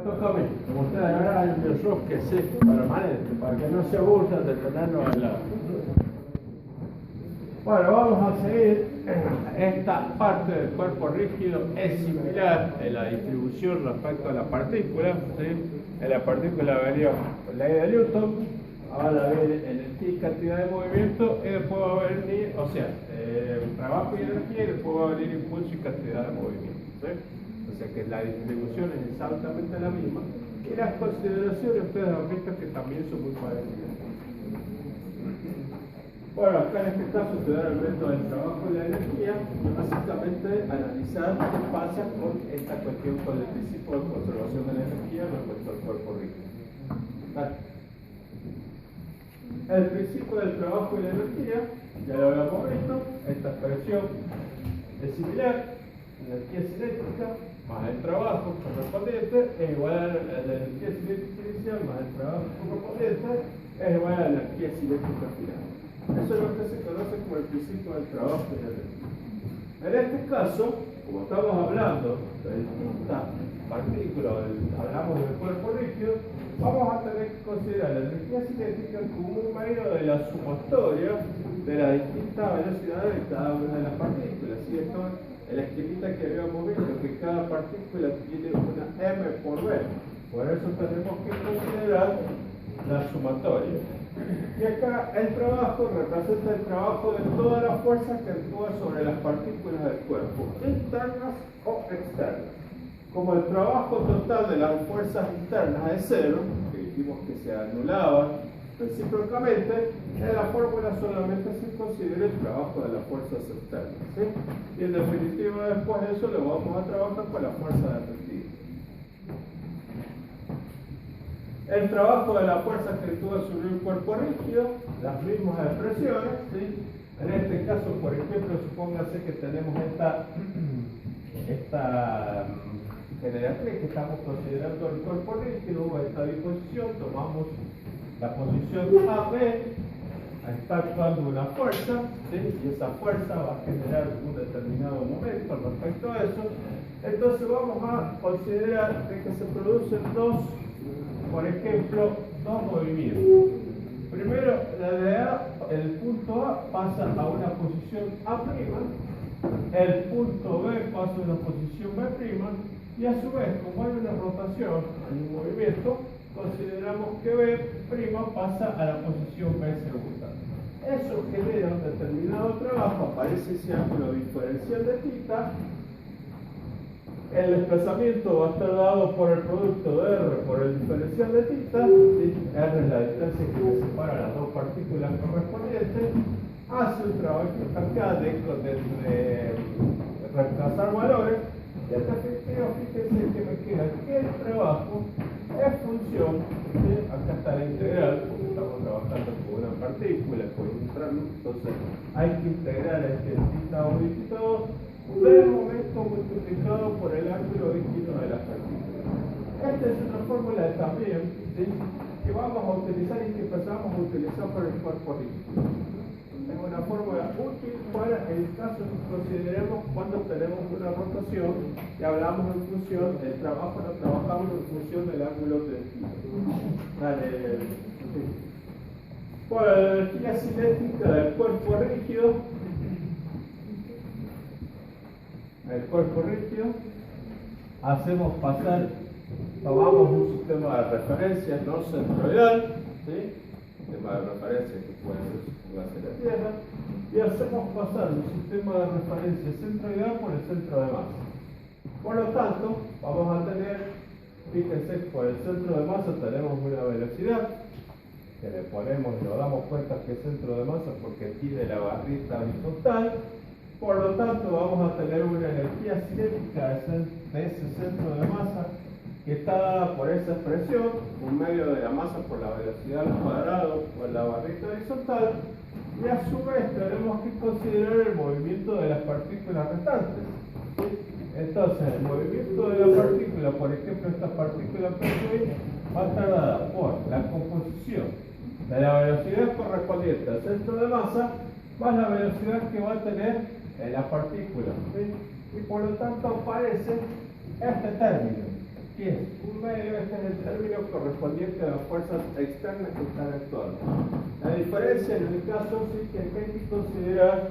toca a mí. Como ustedes ahora hay un rosque seco permanente, para que no se aburran de tenernos al lado. Bueno, vamos a seguir. Esta parte del cuerpo rígido es similar en la distribución respecto a la partícula. ¿Sí? En la partícula vería la ley de Newton, ahora viene energía y cantidad de movimiento, y después va a venir, o sea, trabajo y energía, y después va a venir impulso y cantidad de movimiento. ¿Sí? O sea que la distribución es exactamente la misma, y las consideraciones ustedes han visto que también son muy parecidas. Bueno, acá en este caso se da el método del trabajo y la energía, y básicamente analizar qué pasa con esta cuestión, con el principio de conservación de la energía respecto al cuerpo rígido. ¿Vale? El principio del trabajo y la energía, ya lo habíamos visto, esta expresión es similar, energía cinética más el trabajo correspondiente es igual a la energía cinética inicial más el trabajo correspondiente es igual a la energía cinética final. Eso es lo que se conoce como el principio del trabajo y la energía. En este caso, como estamos hablando de distintas partículas, hablamos del cuerpo rígido, vamos a tener que considerar la energía cinética como un medio de la sumatoria de las distintas velocidades de cada una de las partículas. ¿Sí? Esto es el esquemita que habíamos visto, que cada partícula tiene una m por v. Por eso tenemos que considerar la sumatoria. Y acá el trabajo representa el trabajo de todas las fuerzas que actúan sobre las partículas del cuerpo, internas o externas. Como el trabajo total de las fuerzas internas es cero, que dijimos que se anulaban recíprocamente, en la fórmula solamente se considera el trabajo de las fuerzas externas. ¿Sí? Y en definitiva después de eso lo vamos a trabajar con la fuerza efectiva. El trabajo de la fuerza que actúa sobre un cuerpo rígido, las mismas expresiones. ¿Sí? En este caso, por ejemplo, supóngase que tenemos esta generatriz que estamos considerando el cuerpo rígido, esta disposición, tomamos la posición AB, está actuando una fuerza, ¿sí? Y esa fuerza va a generar un determinado momento respecto a eso. Entonces vamos a considerar que se producen por ejemplo, dos movimientos. Primero, el punto A pasa a una posición A', el punto B pasa a una posición B', y a su vez, como hay una rotación, hay un movimiento, consideramos que B' pasa a la posición B segunda. Eso genera un determinado trabajo, aparece ese ángulo diferencial de θ. El desplazamiento va a estar dado por el producto de R por el diferencial de θ. ¿Sí? R es la distancia que separa las dos partículas correspondientes. Hace un trabajo acá de reemplazar valores. Y en definitiva, fíjense que me queda que el trabajo es función, ¿sí? Acá está la integral, porque estamos trabajando con una partícula, con un tramo, entonces hay que integrar este θ1 y θ2 del momento multiplicado por el ángulo dígito de las partículas. Esta es una fórmula también, ¿sí? Que vamos a utilizar y que empezamos a utilizar para el cuerpo rígido. Es una fórmula útil para el caso que consideremos cuando tenemos una rotación y hablamos en función, el trabajo lo trabajamos en función del ángulo del giro. Sí. Bueno, la energía cinética del cuerpo rígido. El cuerpo rígido, hacemos pasar, tomamos un sistema de referencia no centroidal, ¿sí? Sistema de referencia que puede ser hacia la Tierra, y hacemos pasar un sistema de referencia centroidal por el centro de masa. Por lo tanto, vamos a tener, fíjense, por el centro de masa tenemos una velocidad, que le ponemos, nos damos cuenta que es centro de masa porque tiene la barrita horizontal. Por lo tanto, vamos a tener una energía cinética de ese centro de masa que está dada por esa expresión, un medio de la masa por la velocidad al cuadrado por la barrita horizontal, y a su vez tenemos que considerar el movimiento de las partículas restantes. Entonces, el movimiento de la partícula, por ejemplo, esta partícula PQI, va a estar dada por la composición de la velocidad correspondiente al centro de masa más la velocidad que va a tener en la partícula, ¿sí? Y por lo tanto aparece este término, que es un medio, este es el término correspondiente a las fuerzas externas que están actuando. La diferencia en el caso sí que hay que considerar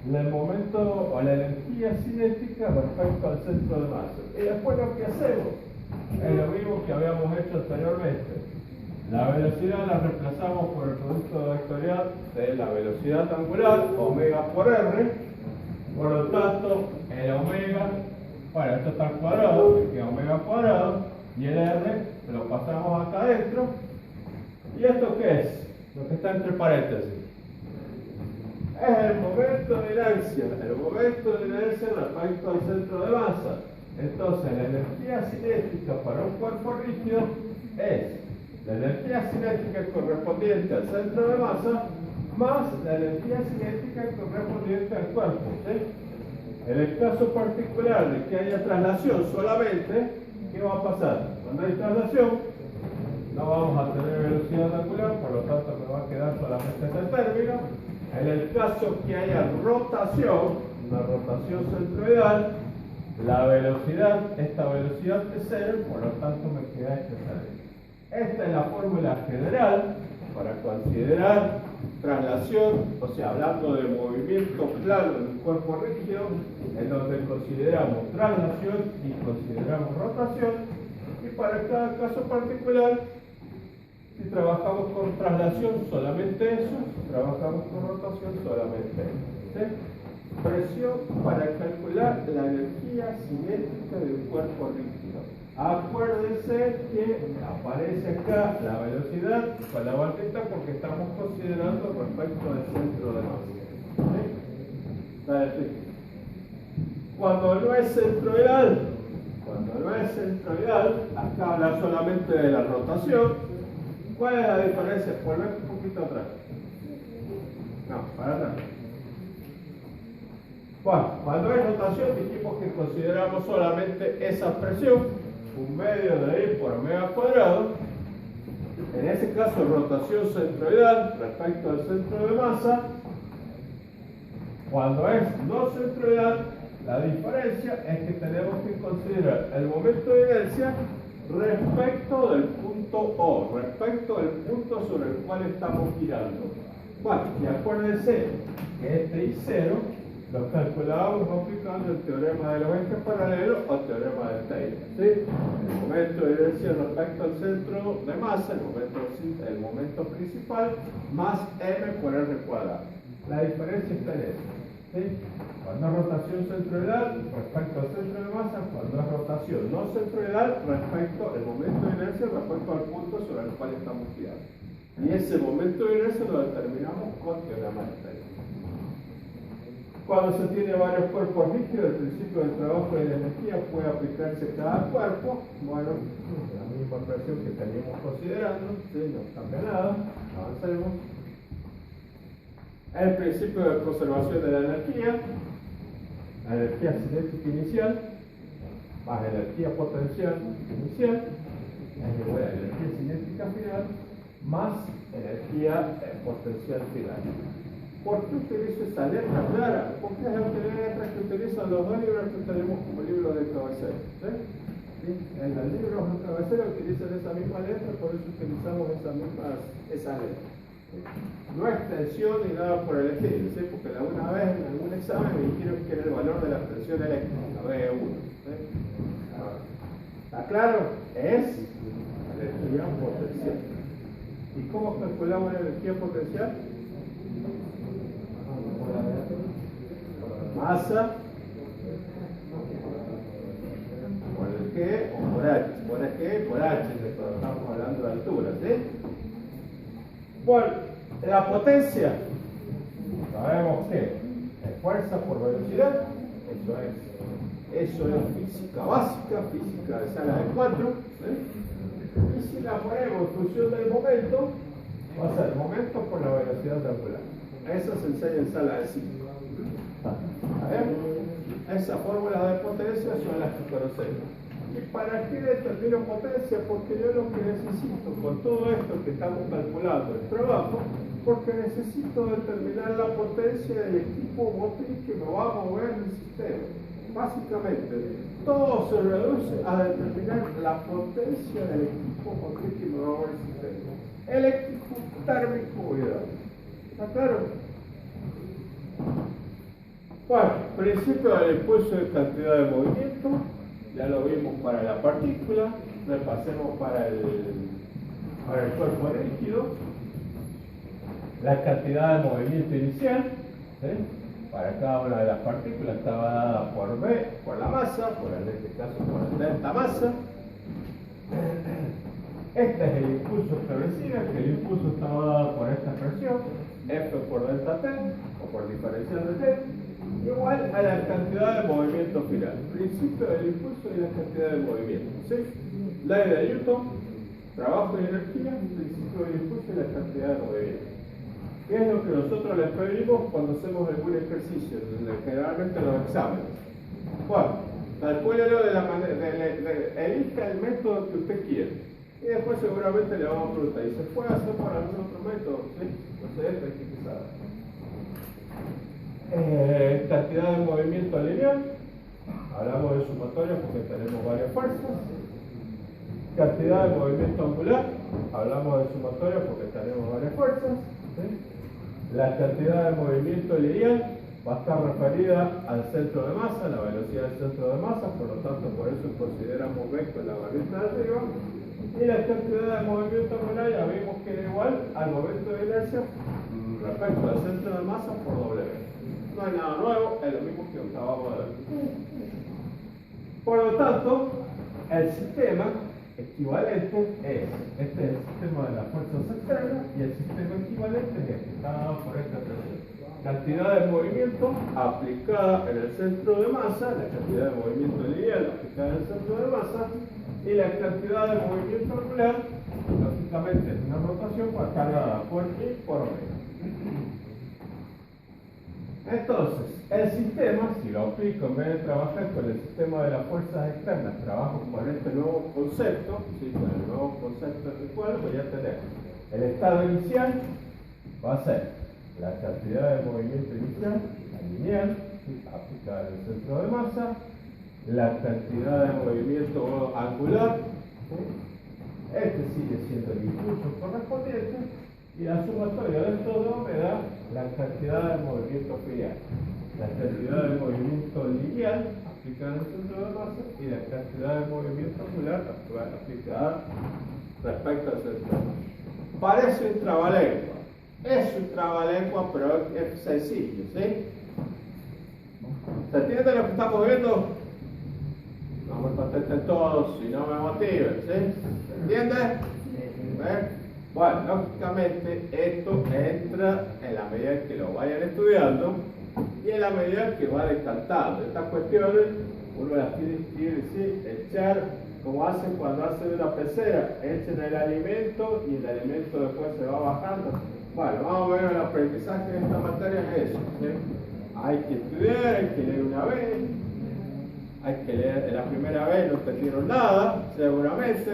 el momento o la energía cinética respecto al centro de masa. Y después lo que hacemos es lo mismo que habíamos hecho anteriormente. La velocidad la reemplazamos por el producto vectorial de la velocidad angular, omega por r. Por lo tanto, el omega, bueno, esto está al cuadrado, que queda omega cuadrado, y el r lo pasamos acá adentro. ¿Y esto qué es? Lo que está entre paréntesis. Es el momento de inercia, respecto al centro de masa. Entonces, la energía cinética para un cuerpo rígido es la energía cinética correspondiente al centro de masa más la energía cinética correspondiente al cuerpo. ¿Sí? En el caso particular de que haya traslación solamente, ¿qué va a pasar? Cuando hay traslación, no vamos a tener velocidad angular, por lo tanto me va a quedar solamente este término. En el caso que haya rotación, una rotación centroidal, la velocidad, esta velocidad es cero, por lo tanto me queda este término. Esta es la fórmula general para considerar traslación, o sea, hablando de movimiento plano de un cuerpo rígido, en donde consideramos traslación y consideramos rotación, y para cada caso particular, si trabajamos con traslación solamente eso, si trabajamos con rotación solamente eso. ¿Sí? Presión para calcular la energía cinética de un cuerpo rígido. Acuérdense que aparece acá la velocidad con la barrita porque estamos considerando respecto al centro de masa. ¿Sí? Cuando no es centroidal, acá habla solamente de la rotación. ¿Cuál es la diferencia? Volver un poquito atrás. No, para atrás. Bueno, cuando hay rotación dijimos que consideramos solamente esa presión, un medio de I por omega cuadrado. En ese caso, rotación centroidal respecto al centro de masa. Cuando es no centroidal, la diferencia es que tenemos que considerar el momento de inercia respecto del punto O, respecto del punto sobre el cual estamos girando. Bueno, y acuérdense que este I0 lo calculábamos aplicando el teorema de los ejes paralelos o teorema de Taylor. ¿Sí? El momento de inercia respecto al centro de masa, el momento principal, más m por r cuadrado. La diferencia está en eso. ¿Sí? Cuando es rotación centroidal respecto al centro de masa, cuando es rotación no centroidal respecto al momento de inercia respecto al punto sobre el cual estamos girando. Y ese momento de inercia lo determinamos con teorema de Taylor. Cuando se tiene varios cuerpos rígidos, el principio del trabajo de la energía puede aplicarse a cada cuerpo. Bueno, la misma presión que teníamos considerando, ¿sí? No cambia nada, avancemos. El principio de conservación de la energía cinética inicial, más energía potencial inicial, es igual a energía cinética final, más energía potencial final. ¿Por qué utilizo esta letra clara? Porque es la letra que utilizan los dos libros que tenemos como libros de cabecera. ¿Sí? En los libros de cabecera utilizan esa misma letra, por eso utilizamos esa letra. ¿Sí? No es tensión ni nada por el estilo, ¿sí? Porque una vez en algún examen me dijeron que era el valor de la tensión eléctrica, V1. ¿Sí? ¿Está claro? Es energía potencial. ¿Y cómo calculamos la energía potencial? Masa por el G o por H. Por el G por H, cuando estamos hablando de altura, ¿sí? Bueno, la potencia, sabemos que es fuerza por velocidad, eso es física básica, física de sala de 4, ¿sí? Y si la ponemos en función del momento, va a ser el momento por la velocidad angular. Eso se enseña en sala de 5. Esas fórmulas de potencia son las que conocemos. ¿Y para qué determino potencia? Porque yo lo que necesito con todo esto que estamos calculando el trabajo, porque necesito determinar la potencia del equipo motriz que me va a mover el sistema. Básicamente, todo se reduce a determinar la potencia del equipo motriz que me va a mover el sistema. Eléctrico, térmico y hidráulico. ¿Está claro? Bueno, principio del impulso de cantidad de movimiento, ya lo vimos para la partícula, repasemos para el cuerpo rígido, la cantidad de movimiento inicial, ¿sí? Para cada una de las partículas estaba dada por V, por la masa, en este caso por el delta masa. Este es el impulso establecido, que el impulso estaba dado por esta expresión, F por delta T, o por diferencial de T, igual a la cantidad de movimiento final. Principio del impulso y la cantidad de movimiento. ¿Sí? Ley de Newton, trabajo y energía, principio del impulso y la cantidad de movimiento. ¿Qué es lo que nosotros les pedimos cuando hacemos algún ejercicio? Generalmente los exámenes. Bueno, calcúlelo de la manera, elija el método que usted quiere. Y después seguramente le vamos a preguntar, ¿y se puede hacer por algún otro método? ¿Sí? Entonces esto hay que saber. Cantidad de movimiento lineal. Hablamos de sumatoria porque tenemos varias fuerzas. Cantidad de movimiento angular. Hablamos de sumatoria porque tenemos varias fuerzas. ¿Sí? La cantidad de movimiento lineal va a estar referida al centro de masa, la velocidad del centro de masa, por lo tanto por eso consideramos V con la barrita de arriba. Y la cantidad de movimiento angular ya vimos que era igual al momento de inercia respecto al centro de masa por W. No hay nada nuevo, es lo mismo que acabamos de ver. Por lo tanto, el sistema equivalente es, este es el sistema de las fuerzas externas y el sistema equivalente es este, está dado por esta expresión. Cantidad de movimiento aplicada en el centro de masa, la cantidad de movimiento lineal aplicada en el centro de masa y la cantidad de movimiento angular, lógicamente es una rotación para estar dada por I por omega. Entonces, el sistema, si lo aplico en vez de trabajar con el sistema de las fuerzas externas, trabajo con este nuevo concepto, ¿sí? Con el nuevo concepto en el cual voy a tener el estado inicial, va a ser la cantidad de movimiento inicial, la lineal, ¿sí? Aplicada en el centro de masa, la cantidad de movimiento angular, ¿sí? Este sigue siendo el impulso correspondiente, y la sumatoria de todo me da la cantidad de movimiento filial, la cantidad de movimiento lineal aplicada en el centro de masa y la cantidad de movimiento angular aplicada respecto al centro de masa. Parece un trabalengua, es un trabalengua, pero es sencillo, ¿sí? ¿Se entiende lo que estamos viendo? No me contesten todos y no me motiven, ¿sí? ¿Se entiende? ¿Ven? Bueno, lógicamente esto entra en la medida que lo vayan estudiando y en la medida que va descartando. Estas cuestiones uno las tiene que echar como hacen cuando hacen una pecera, echen el alimento y el alimento después se va bajando. Bueno, más o menos el aprendizaje de esta materia es eso, ¿sí? Hay que estudiar, hay que leer una vez, hay que leer en la primera vez, no entendieron nada, seguramente,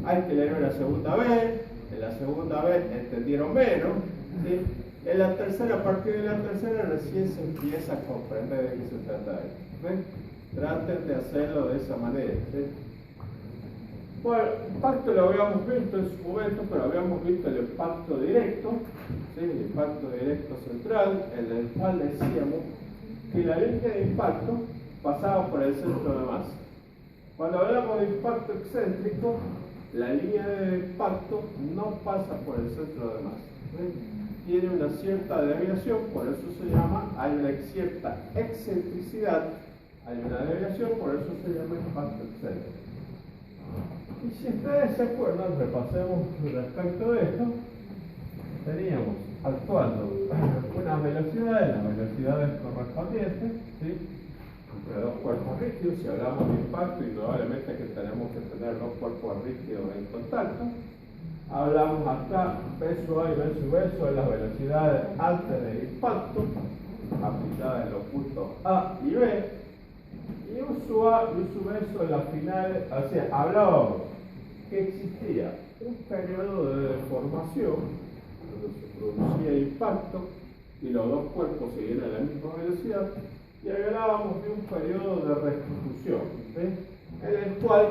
hay que leer una segunda vez. En la segunda vez entendieron menos, ¿sí? En la tercera, a partir de la tercera recién se empieza a comprender de qué se trata esto, ¿sí? Traten de hacerlo de esa manera, ¿sí? Bueno, el impacto lo habíamos visto en su momento, pero habíamos visto el impacto directo, ¿sí? El impacto directo central, en el cual decíamos que la línea de impacto pasaba por el centro de masa. Cuando hablamos de impacto excéntrico, la línea de impacto no pasa por el centro de masa, ¿sí? Tiene una cierta desviación, por eso se llama, hay una cierta excentricidad, hay una desviación, por eso se llama impacto excéntrico. Y si ustedes se acuerdan, repasemos respecto de esto, teníamos actuando unas velocidades, las velocidades correspondientes, ¿sí? Entre dos cuerpos rígidos, si hablamos de impacto, indudablemente que tenemos que tener dos cuerpos rígidos en contacto. Hablamos acá, peso A y peso B son las velocidades antes del impacto, aplicadas en los puntos A y B, y U sub A y U sub B son las finales, o sea, hablábamos que existía un periodo de deformación, donde se producía el impacto, y los dos cuerpos seguían a la misma velocidad, y hablábamos de un periodo de restitución, ¿sí? En el cual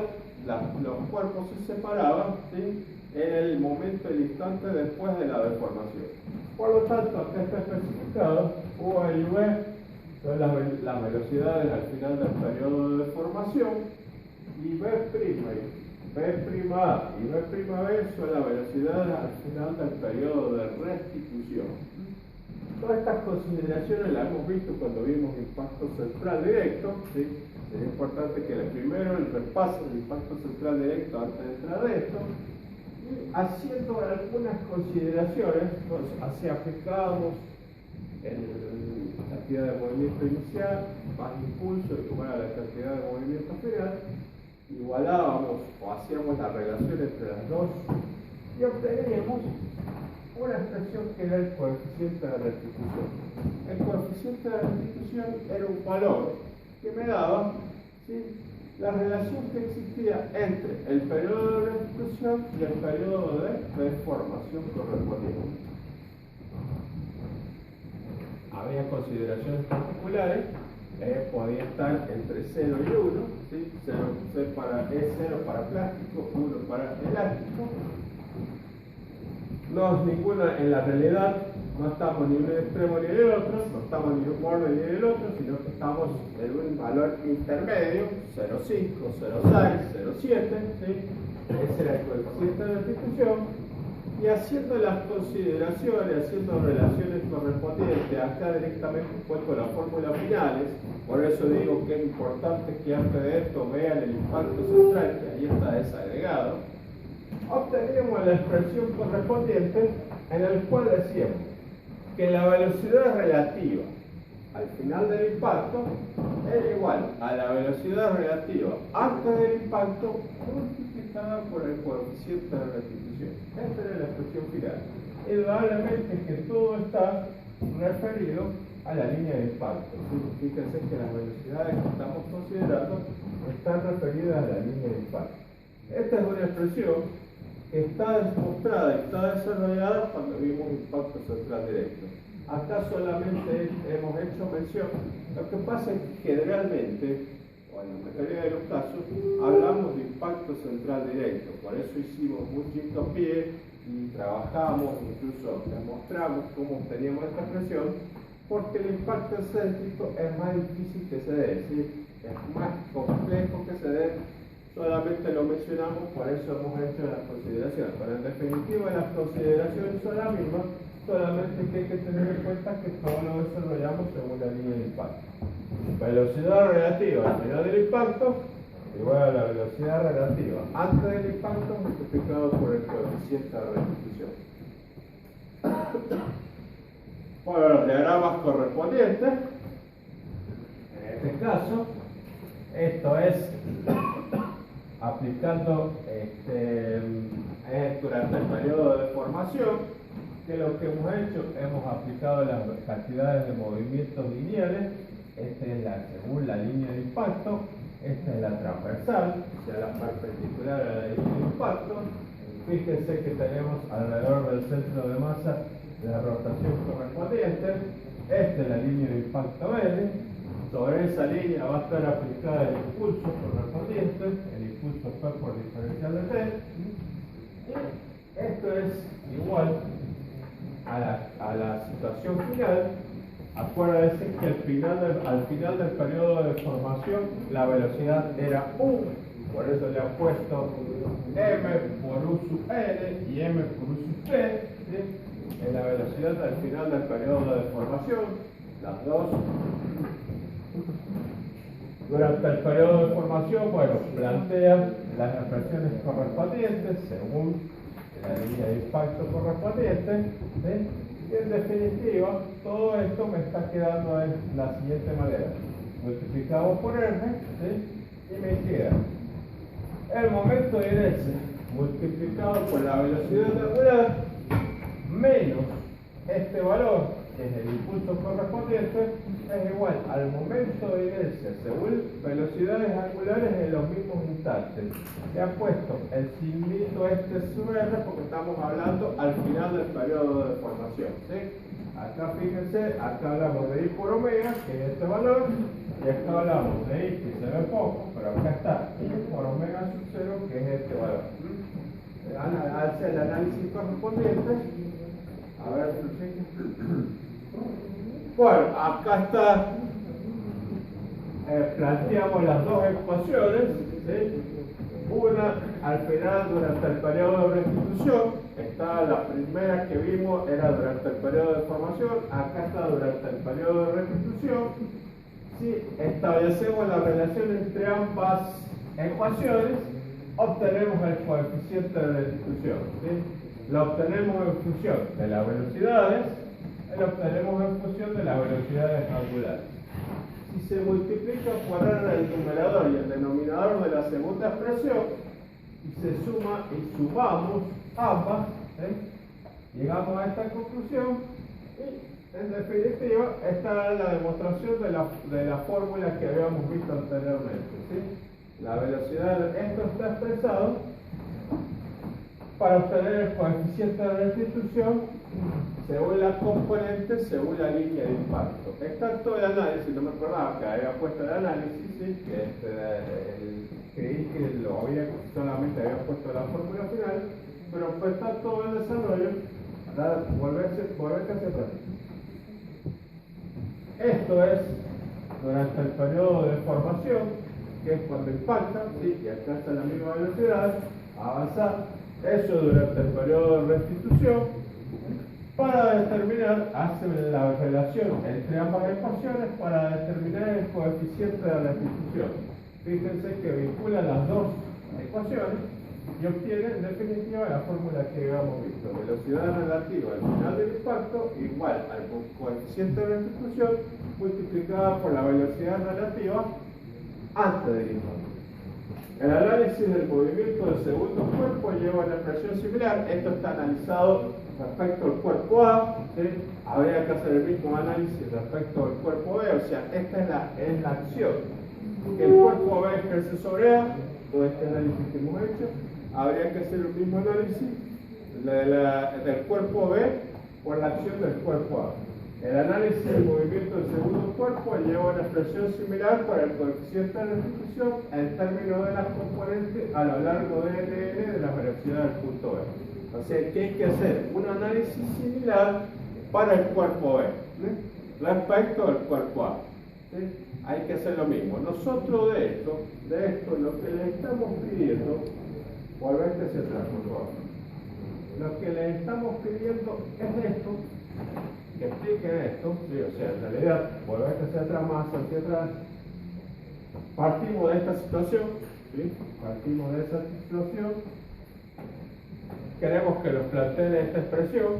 los cuerpos se separaban, ¿sí? En el momento, el instante después de la deformación. Por lo tanto, acá está especificado U y V son las velocidades al final del periodo de deformación, y B' B' A y B'B son las velocidades al final del periodo de restitución. Todas estas consideraciones las hemos visto cuando vimos impacto central directo, ¿sí? Es importante que primero el repaso del impacto central directo antes de entrar a esto, y haciendo algunas consideraciones, así aplicábamos la cantidad de movimiento inicial más impulso igual a la cantidad de movimiento final, igualábamos o hacíamos la relación entre las dos y obteníamos una expresión que era el coeficiente de restitución. El coeficiente de restitución era un valor que me daba, ¿sí?, la relación que existía entre el periodo de restitución y el periodo de deformación correspondiente. Había consideraciones particulares, podía estar entre 0 y 1, ¿sí? 0 para plástico, 1 para elástico. No es ninguna, en la realidad no estamos ni en un extremo ni en el otro, no estamos ni en un borde ni en el otro, sino que estamos en un valor intermedio, 0,5, 0,6, 0,7, ¿sí? Ese era el coeficiente de restitución. Y haciendo las consideraciones, haciendo relaciones correspondientes, acá directamente puesto las fórmulas finales, por eso digo que es importante que antes de esto vean el impacto central, que ahí está desagregado, obteníamos la expresión correspondiente en el cual decíamos que la velocidad relativa al final del impacto era igual a la velocidad relativa antes del impacto multiplicada por el coeficiente de restitución. Esta era la expresión final. Indudablemente que todo está referido a la línea de impacto. Fíjense que las velocidades que estamos considerando están referidas a la línea de impacto. Esta es una expresión que está demostrada y está desarrollada cuando vimos impacto central directo. Acá solamente hemos hecho mención. Lo que pasa es que generalmente, o en la mayoría de los casos, hablamos de impacto central directo. Por eso hicimos mucho hincapié y trabajamos, incluso demostramos cómo obteníamos esta expresión, porque el impacto excéntrico es más difícil que se dé, ¿sí? Es más complejo que se dé. Solamente lo mencionamos, por eso hemos hecho las consideraciones. Pero en definitiva, las consideraciones son las mismas, solamente que hay que tener en cuenta que todo lo desarrollamos según la línea de impacto. Velocidad relativa al final del impacto igual a la velocidad relativa antes del impacto multiplicado por el coeficiente de restitución. Bueno, los diagramas correspondientes, en este caso, esto es aplicando durante el periodo de formación, que lo que hemos hecho, hemos aplicado las cantidades de movimientos lineales. Esta es según la línea de impacto, esta es la transversal, o sea, la perpendicular a la línea de impacto. Fíjense que tenemos alrededor del centro de masa la rotación correspondiente. Esta es la línea de impacto L. Sobre esa línea va a estar aplicada el impulso correspondiente, el impulso P por diferencial de T. Y esto es igual a la situación final. Acuérdense que al final del periodo de formación la velocidad era U, por eso le han puesto M por U sub L y M por U sub T, ¿sí? En la velocidad al final del periodo de formación, las dos. Durante el periodo de formación, bueno, plantea las expresiones correspondientes según la línea de impacto correspondiente, ¿sí? Y en definitiva, todo esto me está quedando de la siguiente manera. Multiplicamos por R, ¿sí? Y me queda el momento de inercia multiplicado por la velocidad angular menos este valor, que es el impulso correspondiente, es igual al momento de inercia según velocidades angulares en los mismos instantes. Se ha puesto el signito sub R porque estamos hablando al final del periodo de formación, ¿sí? Acá fíjense, acá hablamos de I por omega, que es este valor, y acá hablamos de I, que se ve poco, pero acá está I por omega sub 0, que es este valor. Hace el análisis correspondiente. A ver, bueno, acá está, planteamos las dos ecuaciones, ¿sí? Una, al final, durante el periodo de restitución, está la primera que vimos, era durante el periodo de formación, acá está durante el periodo de restitución. Si establecemos la relación entre ambas ecuaciones, obtenemos el coeficiente de restitución. ¿Sí? Lo obtenemos en función de las velocidades y lo obtenemos en función de las velocidades angulares. Si se multiplica por R el numerador y el denominador de la segunda expresión, y se suma y sumamos ambas, llegamos a esta conclusión, y en definitiva esta es la demostración de la fórmula que habíamos visto anteriormente. ¿Sí? La velocidad, esto está expresado para obtener el coeficiente de restitución según la componente, según la línea de impacto. Está todo el análisis, no me acordaba que había puesto el análisis, ¿sí? Creí que solamente había puesto la fórmula final, pero pues está todo el desarrollo para volverse hacia atrás. Esto es durante el periodo de formación, que es cuando impacta, ¿sí? Y alcanza la misma velocidad, avanzar. Eso durante el periodo de restitución, para determinar, hace la relación entre ambas ecuaciones para determinar el coeficiente de restitución. Fíjense que vincula las dos ecuaciones y obtiene en definitiva la fórmula que habíamos visto. Velocidad relativa al final del impacto igual al coeficiente de restitución multiplicada por la velocidad relativa antes del impacto. El análisis del movimiento del segundo cuerpo lleva una expresión similar. Esto está analizado respecto al cuerpo A, ¿sí? Habría que hacer el mismo análisis respecto al cuerpo B, o sea, esta es la acción que el cuerpo B ejerce sobre A, todo este análisis que hemos hecho. Habría que hacer el mismo análisis del cuerpo B por la acción del cuerpo A. El análisis del movimiento del segundo cuerpo lleva una expresión similar para el coeficiente de restitución en términos de las componentes a lo largo de Ln de la velocidad del punto B. O sea que hay que hacer un análisis similar para el cuerpo B, ¿sí? Respecto al cuerpo A. ¿Sí? Hay que hacer lo mismo. Nosotros de esto, lo que le estamos pidiendo, volvete hacia atrás, por favor. Lo que le estamos pidiendo es esto. Que expliquen esto, ¿sí? O sea, en realidad, volvete hacia atrás, más hacia atrás. Partimos de esta situación, ¿sí? Partimos de esa situación. Queremos que nos planteen esta expresión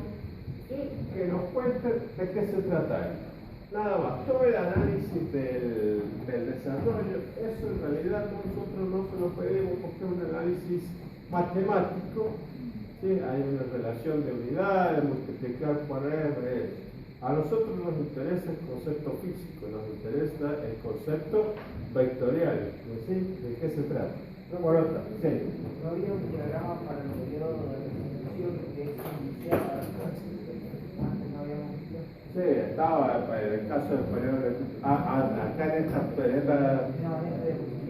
y que nos cuenten de qué se trata esto. Nada más, todo el análisis del desarrollo, eso en realidad nosotros no se lo pedimos porque es un análisis matemático. ¿Sí? Hay una relación de unidades, multiplicar por R. A nosotros nos interesa el concepto físico, nos interesa el concepto vectorial. ¿Sí? ¿De qué se trata? No, por otra. Sí. No había un diagrama para el periodo de restitución que es inicial para antes no habíamos visto. Sí, estaba en el caso del periodo de restitución. Acá en esta.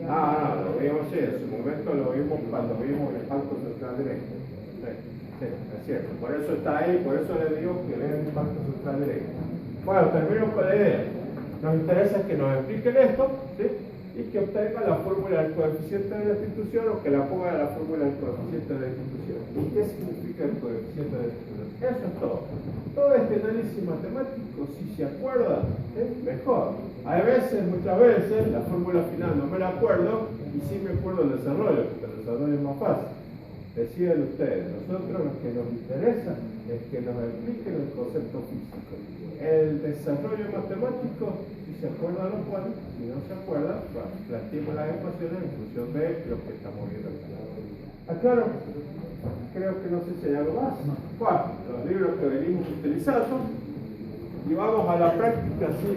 No, lo vimos, sí, en su momento lo vimos cuando vimos el impacto central directo. Sí, es cierto. Por eso está ahí, por eso le digo que lea el impacto central directo. Bueno, termino con la idea. Nos interesa que nos expliquen esto, ¿sí? Y que obtengan la fórmula del coeficiente de restitución o que la pongan a la fórmula del coeficiente de restitución. ¿Y qué significa el coeficiente de restitución? Eso es todo. Todo este análisis matemático, si se acuerdan, es mejor. Hay veces, muchas veces, la fórmula final no me la acuerdo y sí me acuerdo del desarrollo, porque el desarrollo es más fácil. Deciden ustedes. Nosotros lo que nos interesa es que nos expliquen el concepto físico. El desarrollo matemático, si se acuerdan lo pueden, si no se acuerdan, planteemos las ecuaciones en función de lo que estamos viendo acá. Aclaro, creo que no sé si hay algo más. Bueno, los libros que venimos utilizando y vamos a la práctica, sí.